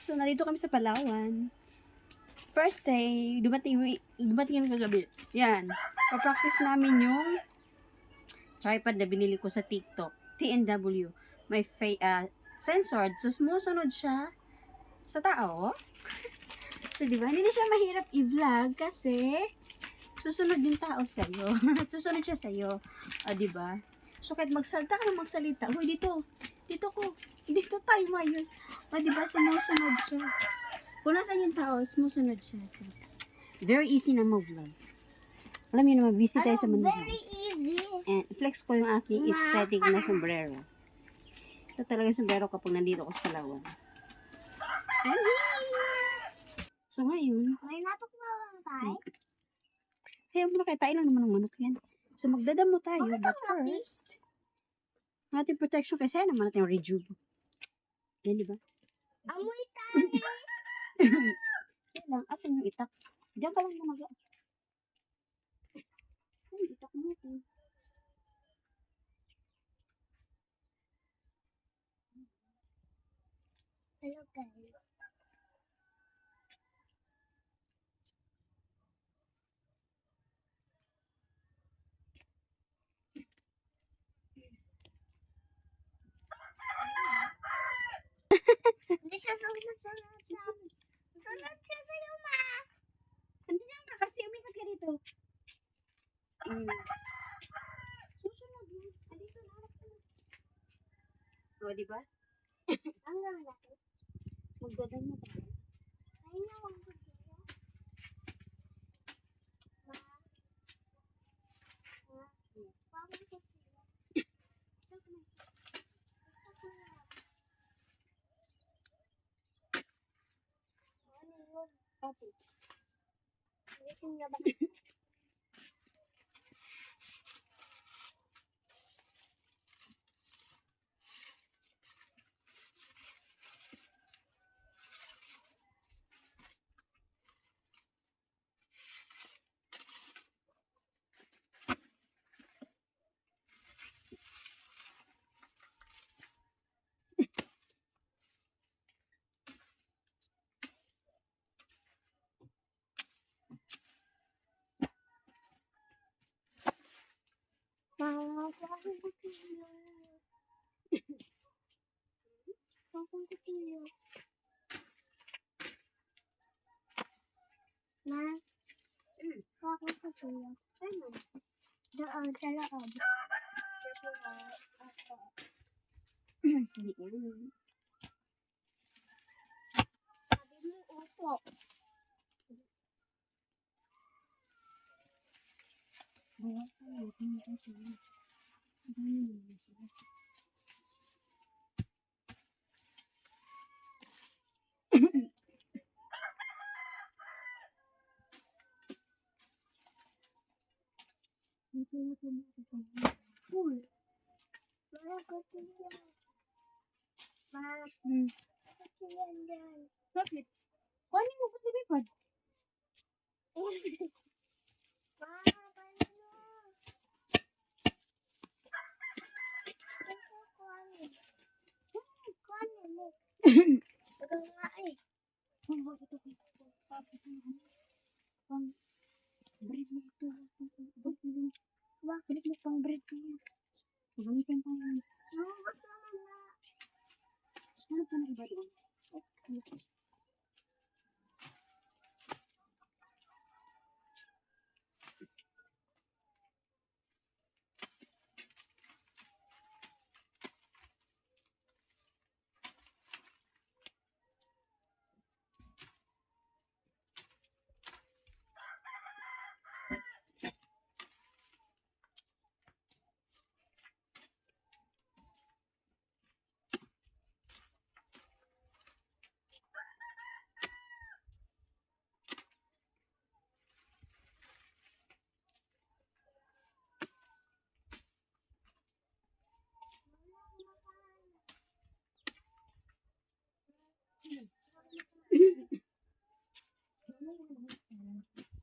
So, nandito kami sa Palawan. First day, dumating kami kagabi. Yan. Pa-practice namin yung tripod na binili ko sa TikTok. TNW. May sensor. So, sumusunod siya sa tao. So, di ba? Hindi na siya mahirap i-vlog kasi susunod yung tao sa'yo. Susunod siya sa'yo. O, di ba? So, kahit magsalita ka na magsalita. Uy, dito tayo, Marius. O, di ba? Sumusunod siya. Kung nasan yung tao, sumusunod siya. So, very easy na mag-vlog. Alam niyo naman, busy tayo sa Manila. Very easy. And flex ko yung aking aesthetic na sombrero. Ito talaga yung sombrero kapag nandito ako sa Palawan. So ngayon, May natok na lang tayo. ayaw mo na kaya tayo lang naman ng manok yan. So magdadamo tayo, Bakit but ang lapis? first, natin protection kasi naman natin yung rejuve. Yan, di ba? Amoy tayo. Yan lang, asan yung itak? Diyan ka lang namaga. Ay, itak natin. Hello guys. Hindi siya sunod. Sunod siya sa'yo, ma. Hindi niya nga kasi umikat ka dito. Susunod yun. Andito na, harap ka na. O, di ba? Ang lalaki. Magdadamo tayo. Ay, nawang ko dito. Ma. Parang ko sila. Ano yun? Okay. Gising na ba? Mama, parang ko sila. Parang ko sila. Ma. Parang ko sila. Ano? Doon sa loob. Sabi ko yun. Sabi mo, opo. Bawasan natin kasi. Cool. Parang ko sila. Parang ko sila dyan. Bakit? Kuhanin mo pa sa bipad. Parang ano? Kuhanin mo. Ito nga eh. Pang bread mo ito. Bilis mo pang bread ko yan. Gamitin pa yan. Ano pa na iba doon?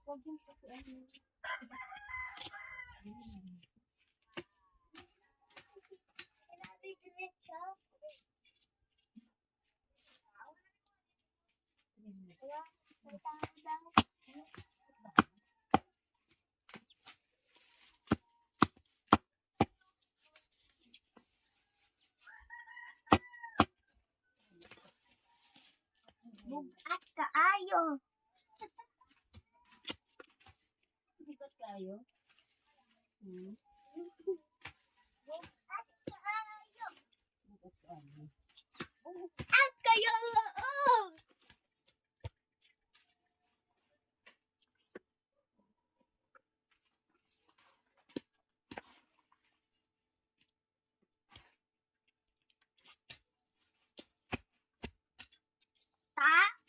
Huwag yung kasi ano. Sinabi diretso. Wala. May tao daw. Bugat kaayo. Bigat kayo. Bugat kaayo. Bigat kayo. Bugat kayo. Oh.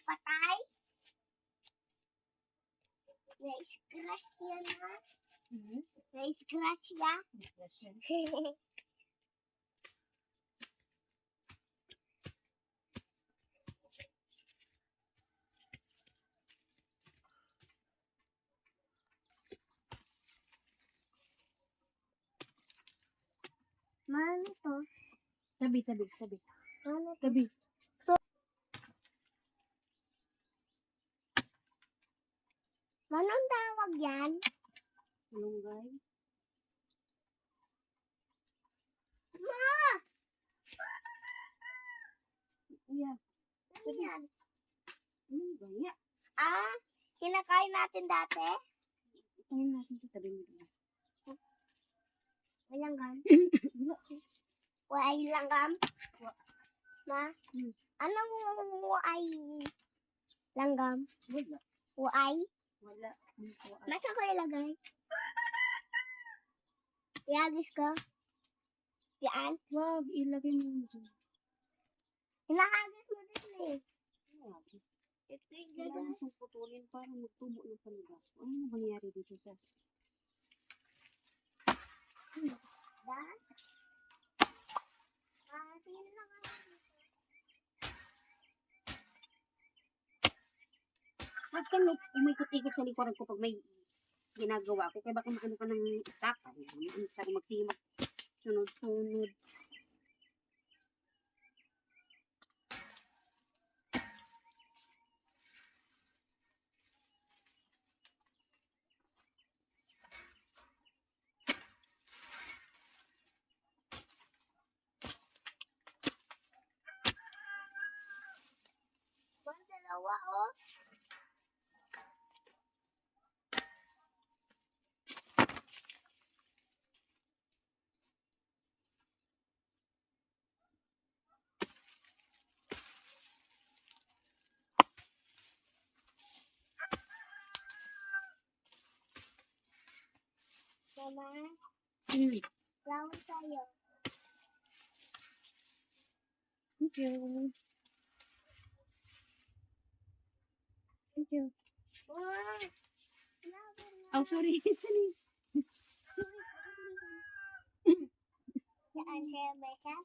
Patay. Naisgrasya na. Naisgrasya. Mano to? Sabi. Mano to? Sabi. Manong tawag yan? Malunggay. Ma! Yeah. Ano yan? Malunggay. Ah, kinakain natin dati? Tingnan natin sa tabi mo. Walang gam? Waay langgam? Ma? Anong waay langgam? Wala. Waay? Wala. Masa ko ilagay? Iagis ko? Yan? Wag, ilagay mo dyan. Hinahagis mo din eh. Wag. Ito yung Kailangan gagawin. siyang putulin para magtubo ng panigas. Ano na nangyari dito sa... Da? Tingin lang ako. Huwag kang umikot-ikot sa likuran ko pag may ginagawa ko. Kaya baka maano ka ng taka. Ano sa magsimag. Sunod-sunod. Mga dalawa oh. Mama, laway tayo. Thank you. Thank you. Wow! Laway na. Oh, sorry. Sorry. Saan kaya Becca?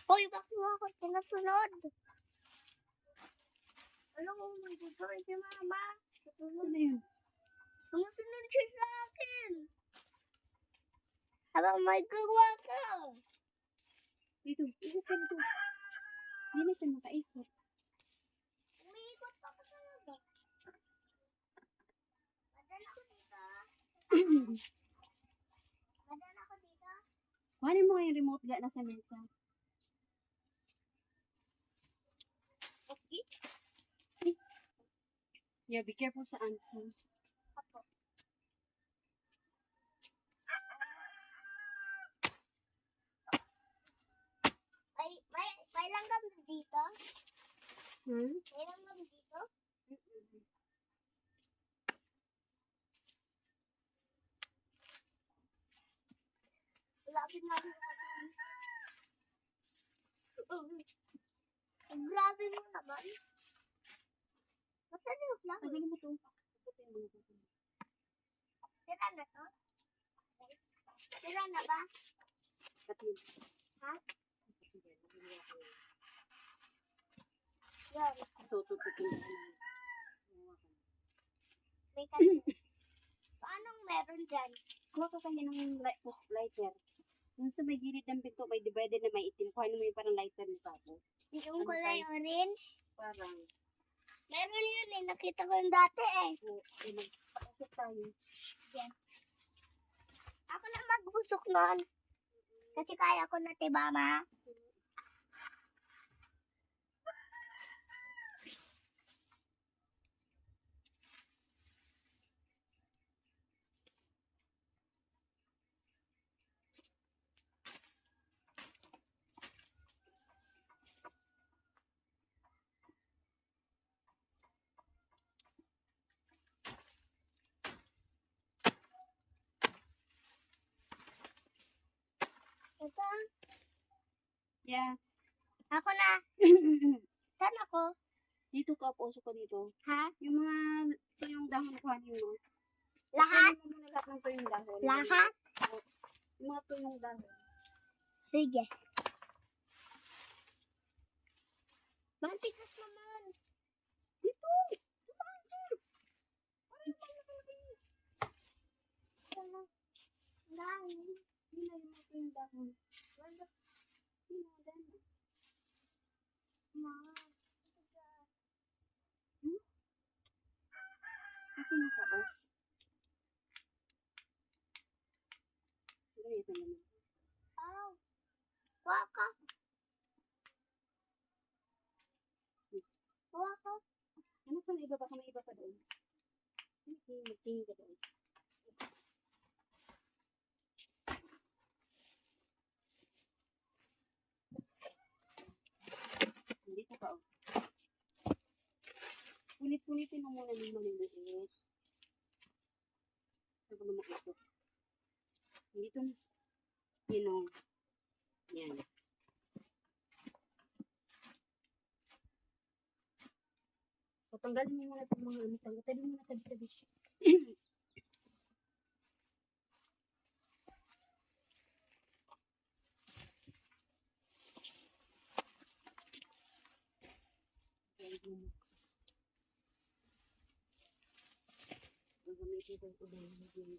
Hoy, bakit mo ako tinasunod? Ano kung may gagawin si Mama? Ano yun? Sumusunod siya sa akin. Habang may gawa ka. Dito. Ikot ka dito. Hindi na siya makaikot. Umiikot pa ko talaga. Madala ko dito. Madala ko dito. Kuhanin mo nga yung remote ga na sa mesa. Okay. Yeah, be careful sa ansi. Apo. May langgam dito? May langgam dito? Grabe namin nakatulis. Grabe mo naman. Nasaan yung flower? Pagano mo ito? Puputin mo ito. Sira na to? Sira na ba? Katin. Ha? Yan. Tutututin mo. May kanina. Paanong meron dyan? Kuha ka kaya ng post lighter. Yung sa may gilid ng pinto, may divided na may itim. Kuhanin mo yung parang lighter ng papo. Yung Ano kulay tayo? orange. Parang, Meron yun eh. Nakita ko yung dati eh. magpapasok tayo. Ako na mag-usok nun. Kasi kaya ko na, diba, ma? Ito. Yeah. Ako na. Saan ako? Dito ka, puso ka dito. Ha? Yung mga, yung dahon kuhanin mo. Lahat? Kuhanin mo muna lahat ng tuyong dahon. Lahat? Yung mga tuyong dahon. Sige. Mantikas naman. Dito! Dahil. Yun na yung mga tuyong dahon. Wala. Yun na, dahon. Ma. Kasi naka-off. Ganito naman. Oh. Waka. Waka. Ano pa na iba? Baka may iba pa doon. Okay, magtingin ka doon. Dito ka, oh. Punit-punitin mo muna ng maliliit. Saan ka ba makikot? Dito na. Yun, oh. Yan. Patanggalin mo muna itong mga ano. Tanggalin mo na tabi-tabi. Gagamitin ko ito dahil ito na.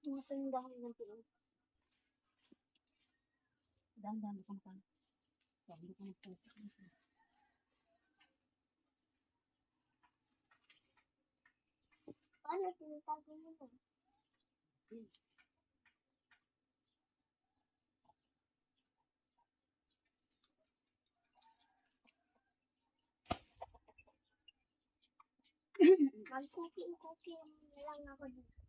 Mga yung dahon ng tiyo. Dahan-dahan ka makan. Sabi ko magpupo. Paano tinatago mo na? Mag-cooking lang ako dito.